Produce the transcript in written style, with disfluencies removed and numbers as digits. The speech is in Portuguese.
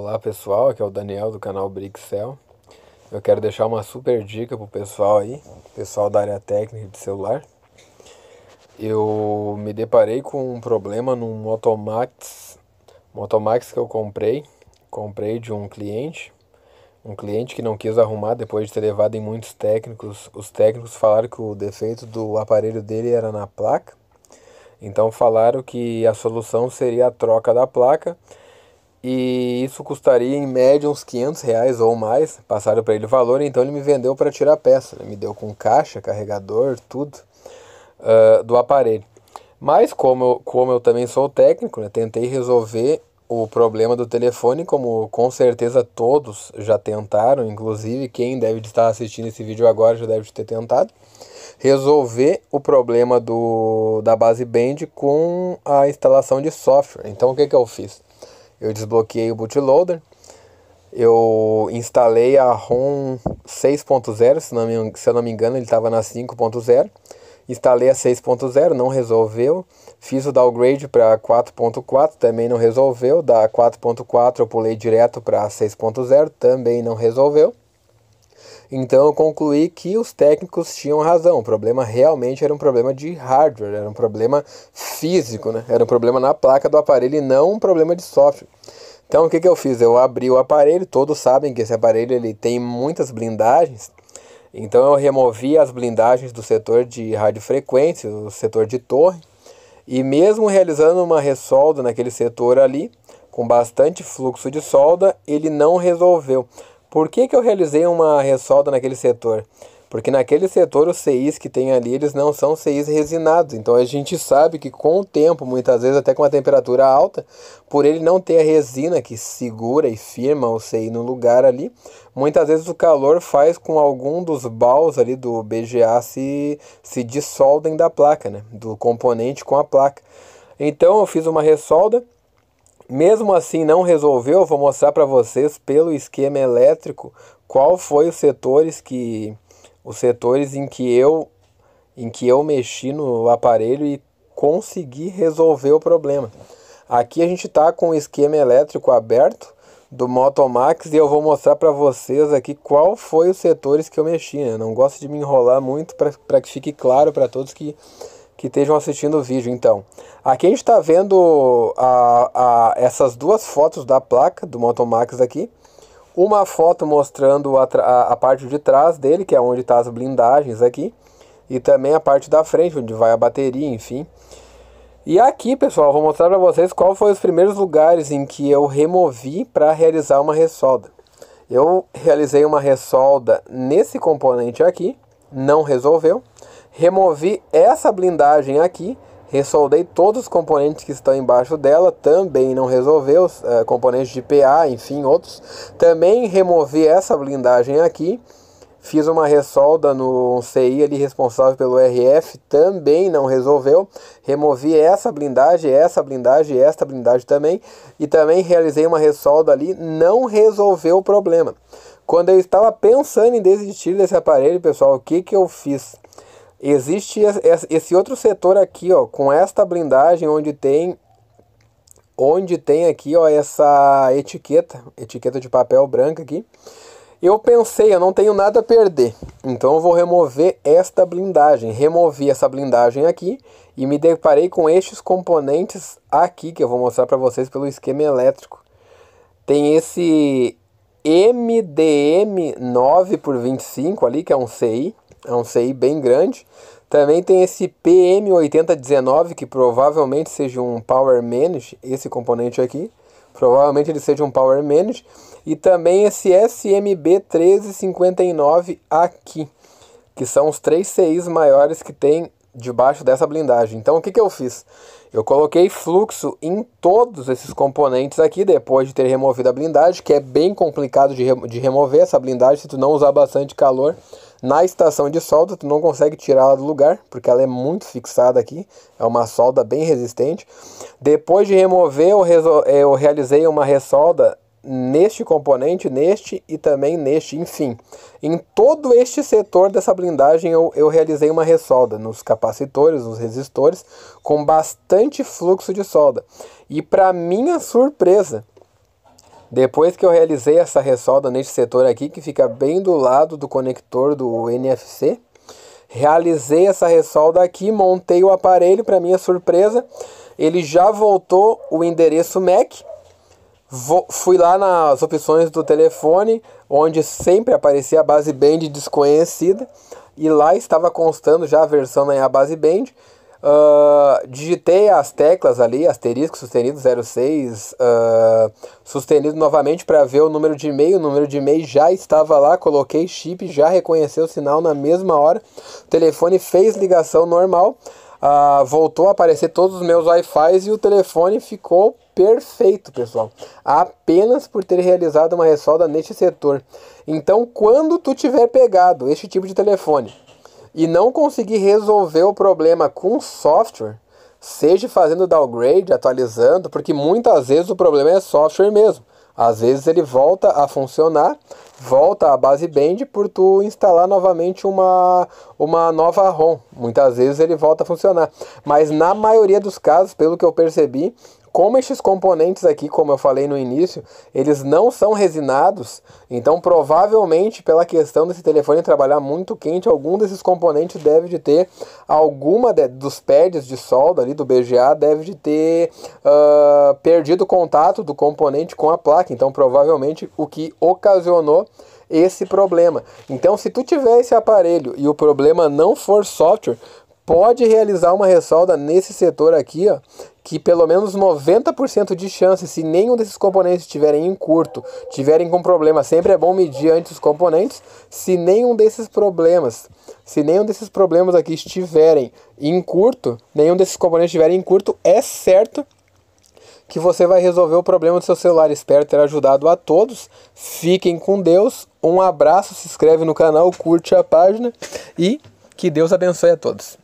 Olá pessoal, aqui é o Daniel do canal Brixel. Eu quero deixar uma super dica pro pessoal aí, pessoal da área técnica de celular. Eu me deparei com um problema num Motomax que eu comprei de um cliente que não quis arrumar depois de ter levado em muitos técnicos. Os técnicos falaram que o defeito do aparelho dele era na placa, então falaram que a solução seria a troca da placa. E isso custaria em média uns R$ 500 ou mais. Passaram para ele o valor, então ele me vendeu para tirar a peça. Ele me deu com caixa, carregador, tudo do aparelho. Mas como eu também sou técnico, né, tentei resolver o problema do telefone, como com certeza todos já tentaram, inclusive quem deve estar assistindo esse vídeo agora já deve ter tentado. Resolver o problema da base band com a instalação de software. Então o que eu fiz? Eu desbloqueei o bootloader, eu instalei a ROM 6.0, se eu não me engano ele estava na 5.0, instalei a 6.0, não resolveu, fiz o downgrade para 4.4, também não resolveu, da 4.4 eu pulei direto para 6.0, também não resolveu. Então eu concluí que os técnicos tinham razão, o problema realmente era um problema de hardware, era um problema físico, né? Era um problema na placa do aparelho e não um problema de software. Então o que eu fiz? Eu abri o aparelho, todos sabem que esse aparelho ele tem muitas blindagens, então eu removi as blindagens do setor de radiofrequência, o setor de torre, e mesmo realizando uma ressolda naquele setor ali, com bastante fluxo de solda, ele não resolveu. Por que eu realizei uma ressolda naquele setor? Porque naquele setor os CIs que tem ali, eles não são CIs resinados. Então a gente sabe que com o tempo, muitas vezes até com a temperatura alta, por ele não ter a resina que segura e firma o CI no lugar ali, muitas vezes o calor faz com algum dos baus ali do BGA se dissoldem da placa, né? Do componente com a placa. Então eu fiz uma ressolda. Mesmo assim não resolveu, eu vou mostrar para vocês pelo esquema elétrico qual foi os setores em que eu mexi no aparelho e consegui resolver o problema. Aqui a gente está com o esquema elétrico aberto do Motomax e eu vou mostrar para vocês aqui qual foi os setores que eu mexi, né? Eu não gosto de me enrolar muito para que fique claro para todos que estejam assistindo o vídeo. Então, aqui a gente está vendo essas duas fotos da placa do Motomax aqui. Uma foto mostrando a parte de trás dele, que é onde está as blindagens aqui. E também a parte da frente, onde vai a bateria, enfim. E aqui, pessoal, eu vou mostrar para vocês qual foi os primeiros lugares em que eu removi para realizar uma ressolda. Eu realizei uma ressolda nesse componente aqui, não resolveu. Removi essa blindagem aqui, ressoldei todos os componentes que estão embaixo dela, também não resolveu, componentes de PA, enfim, outros. Também removi essa blindagem aqui, fiz uma ressolda no CI ali responsável pelo RF, também não resolveu. Removi essa blindagem também, e também realizei uma ressolda ali, não resolveu o problema. Quando eu estava pensando em desistir desse aparelho, pessoal, o que eu fiz? Existe esse outro setor aqui, ó, com esta blindagem onde tem aqui, ó, essa etiqueta de papel branca aqui. Eu pensei, eu não tenho nada a perder, então eu vou remover esta blindagem. Removi essa blindagem aqui e me deparei com estes componentes aqui que eu vou mostrar para vocês pelo esquema elétrico. Tem esse MDM 9x25 ali, que é um CI. É um CI bem grande. Também tem esse PM8019, que provavelmente seja um Power Manage, esse componente aqui. Provavelmente ele seja um Power Manage. E também esse SMB1359 aqui, que são os 3 CIs maiores que tem debaixo dessa blindagem. Então o que eu fiz? Eu coloquei fluxo em todos esses componentes aqui, depois de ter removido a blindagem, que é bem complicado de remover essa blindagem. Se tu não usar bastante calor na estação de solda, tu não consegue tirá-la do lugar, porque ela é muito fixada aqui, é uma solda bem resistente. Depois de remover, eu realizei uma ressolda neste componente, neste e também neste, enfim. Em todo este setor dessa blindagem eu realizei uma ressolda, nos capacitores, nos resistores, com bastante fluxo de solda. E para minha surpresa, Depois que eu realizei essa ressolda neste setor aqui, que fica bem do lado do conector do NFC, realizei essa ressolda aqui, montei o aparelho, para minha surpresa, ele já voltou o endereço MAC. Fui lá nas opções do telefone, onde sempre aparecia a baseband desconhecida, e lá estava constando já a versão na baseband. Digitei as teclas ali, asterisco sustenido 06, sustenido novamente para ver o número de e-mail já estava lá, coloquei chip, já reconheceu o sinal na mesma hora, o telefone fez ligação normal, voltou a aparecer todos os meus Wi-Fi e o telefone ficou perfeito, pessoal, apenas por ter realizado uma ressolda neste setor. Então, quando tu tiver pegado este tipo de telefone e não conseguir resolver o problema com software, seja fazendo downgrade, atualizando, porque muitas vezes o problema é software mesmo. Às vezes ele volta a funcionar, volta a baseband por tu instalar novamente uma nova ROM. Muitas vezes ele volta a funcionar. Mas na maioria dos casos, pelo que eu percebi, como estes componentes aqui, como eu falei no início, eles não são resinados, então provavelmente pela questão desse telefone trabalhar muito quente, algum desses componentes deve de ter, alguma dos pads de solda ali do BGA deve de ter perdido o contato do componente com a placa, então provavelmente o que ocasionou esse problema. Então se tu tiver esse aparelho e o problema não for software, pode realizar uma ressolda nesse setor aqui, ó, que pelo menos 90% de chance, se nenhum desses componentes estiverem em curto, tiverem com problema, sempre é bom medir antes os componentes, se nenhum desses problemas aqui estiverem em curto, nenhum desses componentes estiverem em curto, é certo que você vai resolver o problema do seu celular. Espero ter ajudado a todos, fiquem com Deus, um abraço, se inscreve no canal, curte a página e que Deus abençoe a todos.